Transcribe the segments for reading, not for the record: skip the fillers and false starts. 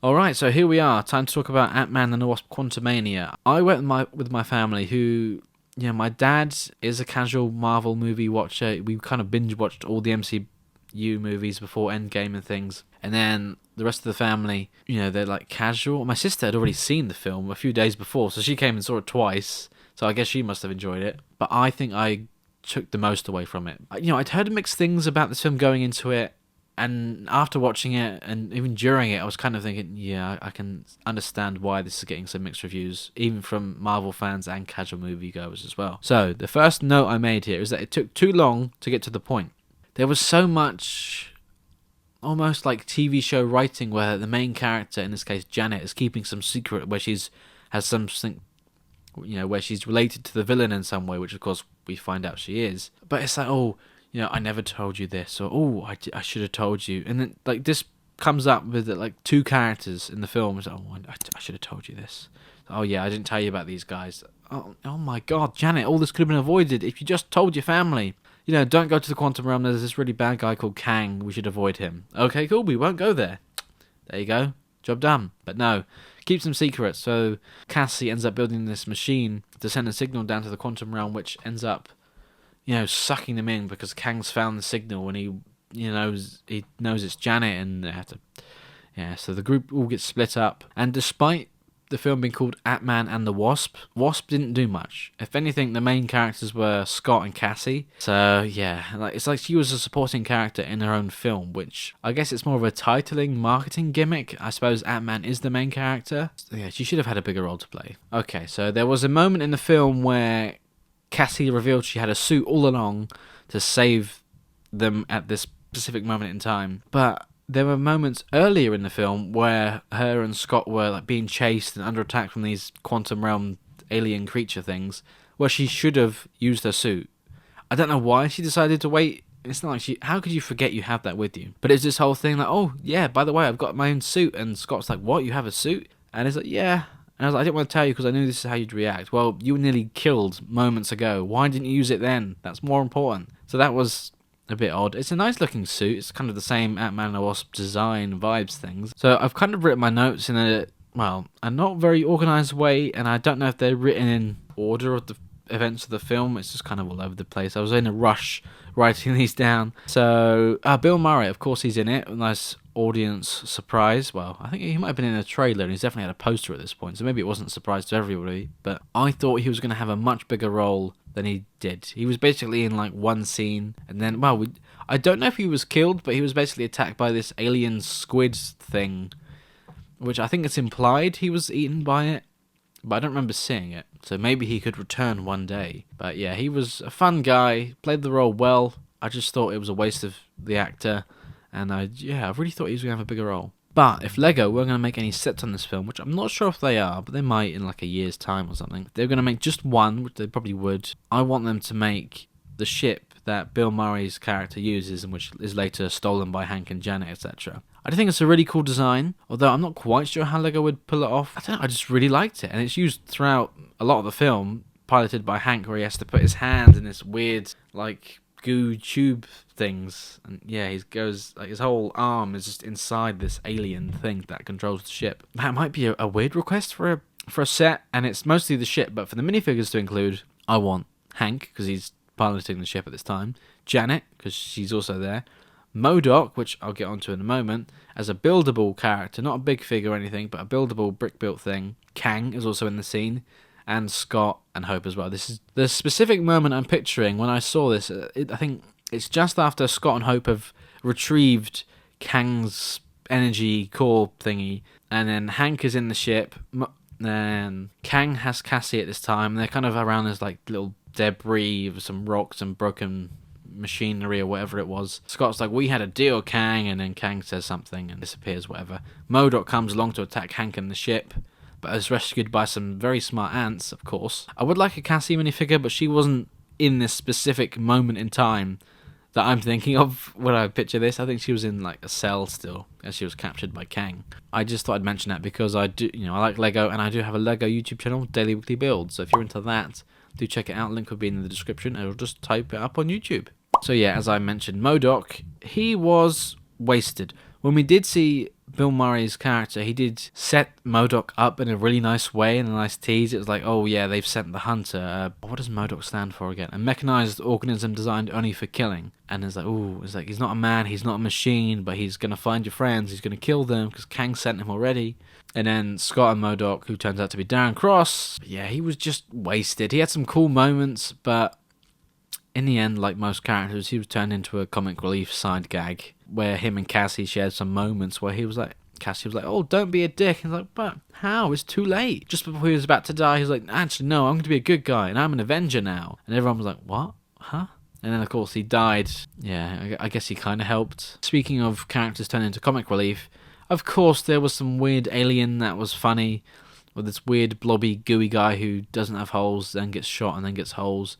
Alright, so here we are. Time to talk about Ant-Man and the Wasp: Quantumania. I went with my family who, my dad is a casual Marvel movie watcher. We kind of binge watched all the MCU movies before Endgame and things. And then the rest of the family, they're like casual. My sister had already seen the film a few days before, so she came and saw it twice. So I guess she must have enjoyed it. But I think I took the most away from it. I'd heard mixed things about this film going into it. And after watching it, and even during it, I was kind of thinking, yeah, I can understand why this is getting some mixed reviews, even from Marvel fans and casual moviegoers as well. So, the first note I made here is that it took too long to get to the point. There was so much, almost like TV show writing, where the main character, in this case Janet, is keeping some secret where has something, where she's related to the villain in some way, which of course we find out she is. But it's like, I never told you this, or I should have told you. And then like this comes up with like two characters in the film. It's like, I should have told you this. Oh yeah, I didn't tell you about these guys. Oh my God, Janet, all this could have been avoided if you just told your family. Don't go to the quantum realm. There's this really bad guy called Kang. We should avoid him. Okay, cool. We won't go there. There you go. Job done. But no, keeps them secret. So Cassie ends up building this machine to send a signal down to the quantum realm, which ends up sucking them in because Kang's found the signal and he knows it's Janet, and they have to. Yeah, so the group all gets split up, and despite the film being called Ant-Man and the Wasp didn't do much. If anything, the main characters were Scott and Cassie. So yeah, it's like she was a supporting character in her own film, which I guess it's more of a titling marketing gimmick. I suppose Ant-Man is the main character. So yeah, she should have had a bigger role to play. Okay, so there was a moment in the film where Cassie revealed she had a suit all along to save them at this specific moment in time. But there were moments earlier in the film where her and Scott were like being chased and under attack from these quantum realm alien creature things, where she should have used her suit. I don't know why she decided to wait. It's not like how could you forget you have that with you? But it's this whole thing like, oh yeah, by the way, I've got my own suit. And Scott's like, what? You have a suit? And it's like, yeah. And I was like, I didn't want to tell you because I knew this is how you'd react. Well, you were nearly killed moments ago. Why didn't you use it then? That's more important. So that was a bit odd. It's a nice looking suit. It's kind of the same Ant-Man and the Wasp design vibes things. So I've kind of written my notes in a not very organised way, and I don't know if they're written in order of the events of the film. It's just kind of all over the place. I was in a rush writing these down. So Bill Murray, of course, he's in it. A nice audience surprise. Well, I think he might have been in a trailer, and he's definitely had a poster at this point, so maybe it wasn't a surprise to everybody. But I thought he was going to have a much bigger role than he did. He was basically in like one scene, and then I don't know if he was killed, but he was basically attacked by this alien squid thing, which I think it's implied he was eaten by it, but I don't remember seeing it. So maybe he could return one day. But yeah, he was a fun guy, played the role well. I just thought it was a waste of the actor, and I really thought he was going to have a bigger role. But if Lego weren't going to make any sets on this film, which I'm not sure if they are, but they might in like a year's time or something, they're going to make just one, which they probably would. I want them to make the ship that Bill Murray's character uses, and which is later stolen by Hank and Janet, etc. I think it's a really cool design, although I'm not quite sure how Lego would pull it off. I don't know, I just really liked it, and it's used throughout a lot of the film, piloted by Hank, where he has to put his hand in this weird, like, goo tube things, and yeah, he goes like his whole arm is just inside this alien thing that controls the ship. That might be a weird request for a set, and it's mostly the ship, but for the minifigures to include, I want Hank because he's piloting the ship at this time, Janet because she's also there, MODOK, which I'll get onto in a moment, as a buildable character, not a big figure or anything, but a buildable brick built thing. Kang is also in the scene, and Scott and Hope as well. This is the specific moment I'm picturing when I saw this. I think it's just after Scott and Hope have retrieved Kang's energy core thingy, and then Hank is in the ship, and Kang has Cassie at this time, and they're kind of around this like little debris of some rocks and broken machinery or whatever it was. Scott's like, we had a deal, Kang, and then Kang says something and disappears, whatever. MODOK comes along to attack Hank and the ship, but is rescued by some very smart ants, of course. I would like a Cassie minifigure, but she wasn't in this specific moment in time that I'm thinking of when I picture this. I think she was in like a cell still, as she was captured by Kang. I just thought I'd mention that because I do, I like Lego, and I do have a Lego YouTube channel, Daily Weekly Build. So if you're into that, do check it out. Link will be in the description, or just type it up on YouTube. So yeah, as I mentioned, MODOK, he was wasted. When we did see Bill Murray's character, he did set MODOK up in a really nice way, and a nice tease. It was like, oh yeah, they've sent the hunter. What does MODOK stand for again? A mechanized organism designed only for killing. And it's like, ooh, it's like, he's not a man, he's not a machine, but he's going to find your friends, he's going to kill them, because Kang sent him already. And then Scott and MODOK, who turns out to be Darren Cross, yeah, he was just wasted. He had some cool moments, but in the end, like most characters, he was turned into a comic relief side gag, where him and Cassie shared some moments where Cassie was like, oh, don't be a dick. He's like, but how? It's too late. Just before he was about to die, he was like, actually, no, I'm going to be a good guy, and I'm an Avenger now. And everyone was like, what? Huh? And then, of course, he died. Yeah, I guess he kind of helped. Speaking of characters turning into comic relief, of course, there was some weird alien that was funny, with this weird blobby gooey guy who doesn't have holes, then gets shot and then gets holes,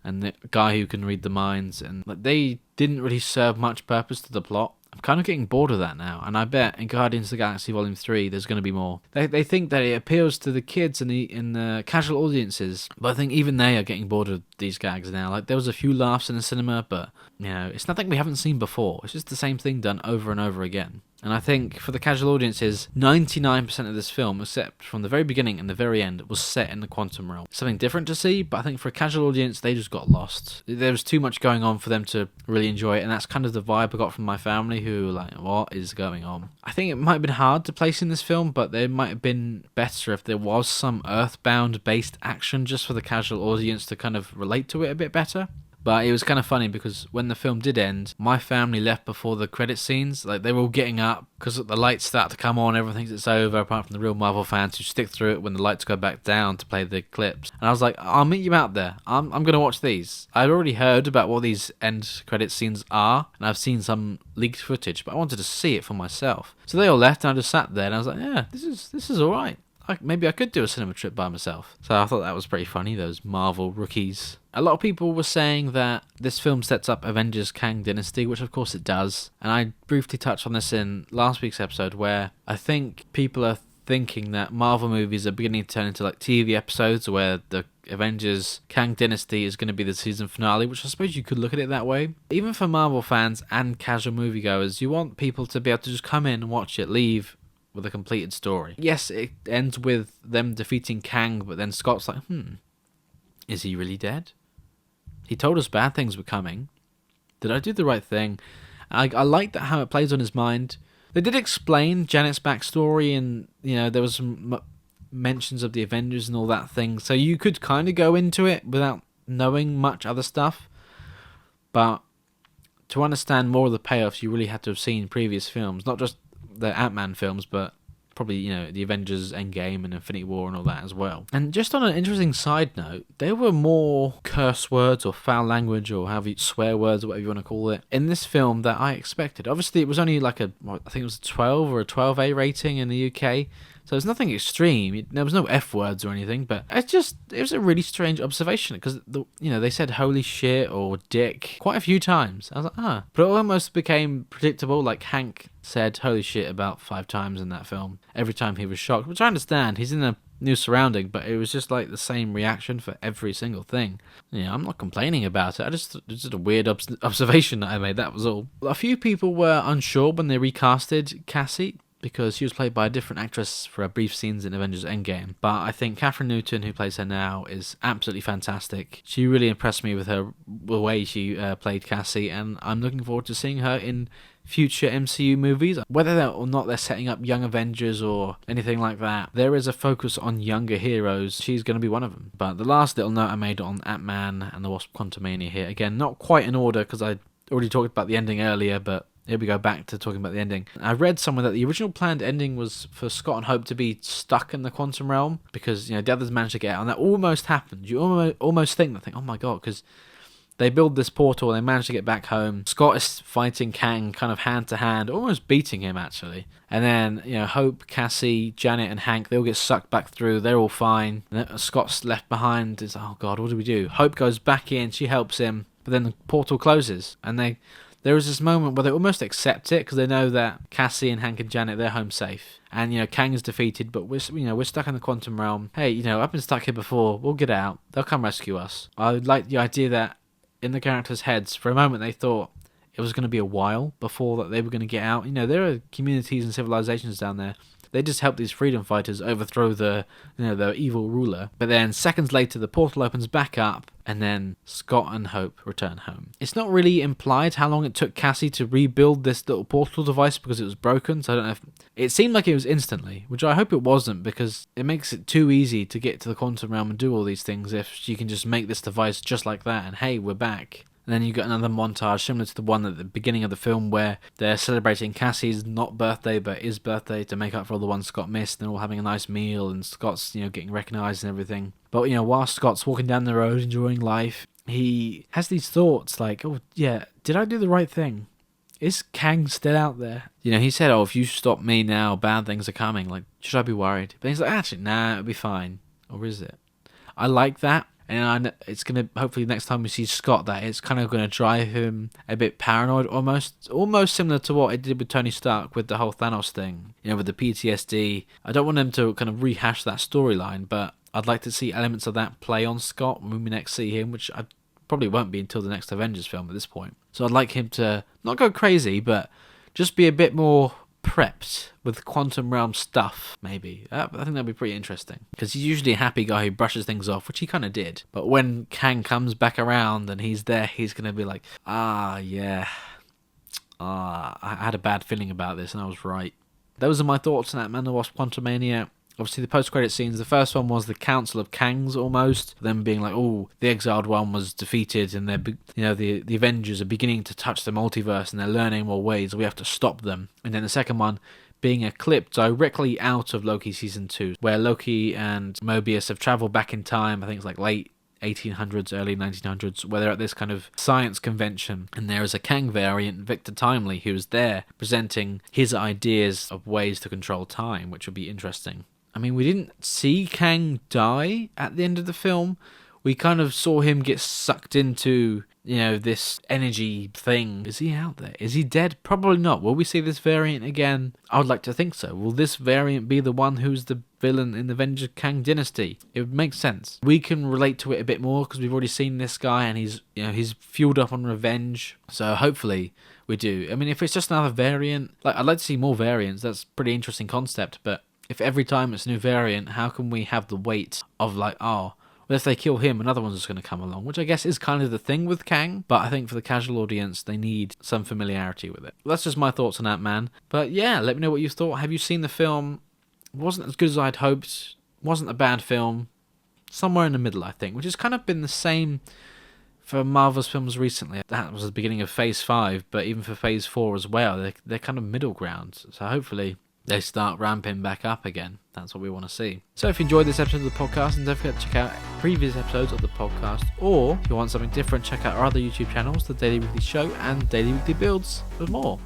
and the guy who can read the minds, and like, they didn't really serve much purpose to the plot. I'm kind of getting bored of that now, and I bet in Guardians of the Galaxy Volume 3 there's going to be more. They think that it appeals to the kids and the casual audiences, but I think even they are getting bored of these gags now. Like, there was a few laughs in the cinema, but, you know, it's nothing we haven't seen before. It's just the same thing done over and over again. And I think for the casual audiences, 99% of this film, except from the very beginning and the very end, was set in the quantum realm. Something different to see, but I think for a casual audience, they just got lost. There was too much going on for them to really enjoy it, and that's kind of the vibe I got from my family, who were like, what is going on? I think it might have been hard to place in this film, but it might have been better if there was some Earthbound-based action just for the casual audience to kind of relate to it a bit better. But it was kind of funny because when the film did end, my family left before the credit scenes. Like, they were all getting up because the lights start to come on, everyone thinks it's over, apart from the real Marvel fans who stick through it when the lights go back down to play the clips. And I was like, I'll meet you out there. I'm going to watch these. I'd already heard about what these end credit scenes are, and I've seen some leaked footage, but I wanted to see it for myself. So they all left, and I just sat there, and I was like, yeah, this is all right. Maybe I could do a cinema trip by myself. So I thought that was pretty funny, those Marvel rookies. A lot of people were saying that this film sets up Avengers Kang Dynasty, which of course it does. And I briefly touched on this in last week's episode, where I think people are thinking that Marvel movies are beginning to turn into like TV episodes where the Avengers Kang Dynasty is going to be the season finale, which I suppose you could look at it that way. Even for Marvel fans and casual moviegoers, you want people to be able to just come in and watch it, leave with a completed story. Yes, it ends with them defeating Kang, but then Scott's like, is he really dead? He told us bad things were coming. Did I do the right thing? I like that how it plays on his mind. They did explain Janet's backstory, and, you know, there was some mentions of the Avengers and all that thing, so you could kind of go into it without knowing much other stuff. But to understand more of the payoffs, you really had to have seen previous films, not just the Ant-Man films, but probably, you know, the Avengers Endgame and Infinity War and all that as well. And just on an interesting side note, there were more curse words or foul language or however swear words or whatever you want to call it in this film that I expected. Obviously, it was only like I think it was a 12 or a 12A rating in the UK. So it's nothing extreme. There was no F words or anything, but it was a really strange observation because, they said holy shit or dick quite a few times. I was like, But it almost became predictable. Like, Hank said holy shit about 5 times in that film. Every time he was shocked, which I understand. He's in a new surrounding, but it was just like the same reaction for every single thing. I'm not complaining about it. It's just a weird observation that I made, that was all. A few people were unsure when they recasted Cassie, because she was played by a different actress for her brief scenes in Avengers Endgame. But I think Catherine Newton, who plays her now, is absolutely fantastic. She really impressed me with the way she played Cassie, and I'm looking forward to seeing her in future MCU movies. Whether or not they're setting up young Avengers or anything like that, there is a focus on younger heroes. She's going to be one of them. But the last little note I made on Ant-Man and the Wasp Quantumania here, again, not quite in order because I already talked about the ending earlier, but here we go back to talking about the ending. I read somewhere that the original planned ending was for Scott and Hope to be stuck in the quantum realm because, the others managed to get out, and that almost happened. You almost think, oh my god, because they build this portal and they manage to get back home. Scott is fighting Kang kind of hand to hand, almost beating him actually. And then, Hope, Cassie, Janet and Hank, they all get sucked back through. They're all fine. And then Scott's left behind. It's, oh god, what do we do? Hope goes back in, she helps him, but then the portal closes and there is this moment where they almost accept it because they know that Cassie and Hank and Janet, they're home safe. And, Kang is defeated, but we're stuck in the quantum realm. Hey, I've been stuck here before. We'll get out. They'll come rescue us. I like the idea that in the characters' heads, for a moment they thought it was going to be a while before that they were going to get out. You know, there are communities and civilizations down there. They just help these freedom fighters overthrow the evil ruler. But then seconds later, the portal opens back up, and then Scott and Hope return home. It's not really implied how long it took Cassie to rebuild this little portal device because it was broken, so I don't know if... It seemed like it was instantly, which I hope it wasn't, because it makes it too easy to get to the quantum realm and do all these things if she can just make this device just like that, and hey, we're back. And then you got another montage similar to the one at the beginning of the film where they're celebrating Cassie's not birthday but his birthday to make up for all the ones Scott missed. They're all having a nice meal and Scott's, getting recognised and everything. But, while Scott's walking down the road enjoying life, he has these thoughts like, oh yeah, did I do the right thing? Is Kang still out there? He said, oh, if you stop me now, bad things are coming. Like, should I be worried? But he's like, actually, nah, it'll be fine. Or is it? I like that. And it's going to, hopefully next time we see Scott, that it's kind of going to drive him a bit paranoid, almost similar to what it did with Tony Stark with the whole Thanos thing, with the PTSD. I don't want him to kind of rehash that storyline, but I'd like to see elements of that play on Scott when we next see him, which I probably won't be until the next Avengers film at this point. So I'd like him to not go crazy, but just be a bit more prepped with quantum realm stuff, maybe. I think that'd be pretty interesting, because he's usually a happy guy who brushes things off, which he kind of did. But when Kang comes back around and he's there, he's going to be like, I had a bad feeling about this and I was right. Those are my thoughts on Ant-Man and the Wasp: Quantumania. Obviously, the post-credit scenes, the first one was the Council of Kangs, almost. Them being like, oh, the Exiled One was defeated, and they're, the Avengers are beginning to touch the multiverse, and they're learning more ways. We have to stop them. And then the second one being a clip directly out of Loki Season 2, where Loki and Mobius have travelled back in time. I think it's like late 1800s, early 1900s, where they're at this kind of science convention, and there is a Kang variant, Victor Timely, who's there presenting his ideas of ways to control time, which would be interesting. I mean, we didn't see Kang die at the end of the film. We kind of saw him get sucked into, this energy thing. Is he out there? Is he dead? Probably not. Will we see this variant again? I would like to think so. Will this variant be the one who's the villain in the Avengers Kang dynasty? It would make sense. We can relate to it a bit more because we've already seen this guy and he's fueled up on revenge. So hopefully we do. I mean, if it's just another variant, I'd like to see more variants. That's a pretty interesting concept, but if every time it's a new variant, how can we have the weight of well, if they kill him, another one's just going to come along, which I guess is kind of the thing with Kang, but I think for the casual audience, they need some familiarity with it. That's just my thoughts on Ant-Man. But yeah, let me know what you thought. Have you seen the film? It wasn't as good as I'd hoped. Wasn't a bad film. Somewhere in the middle, I think, which has kind of been the same for Marvel's films recently. That was the beginning of Phase 5, but even for Phase 4 as well, they're kind of middle ground. So hopefully they start ramping back up again. That's what we want to see. So if you enjoyed this episode of the podcast, and don't forget to check out previous episodes of the podcast, or if you want something different, check out our other YouTube channels, The Daily Weekly Show and Daily Weekly Builds, with more.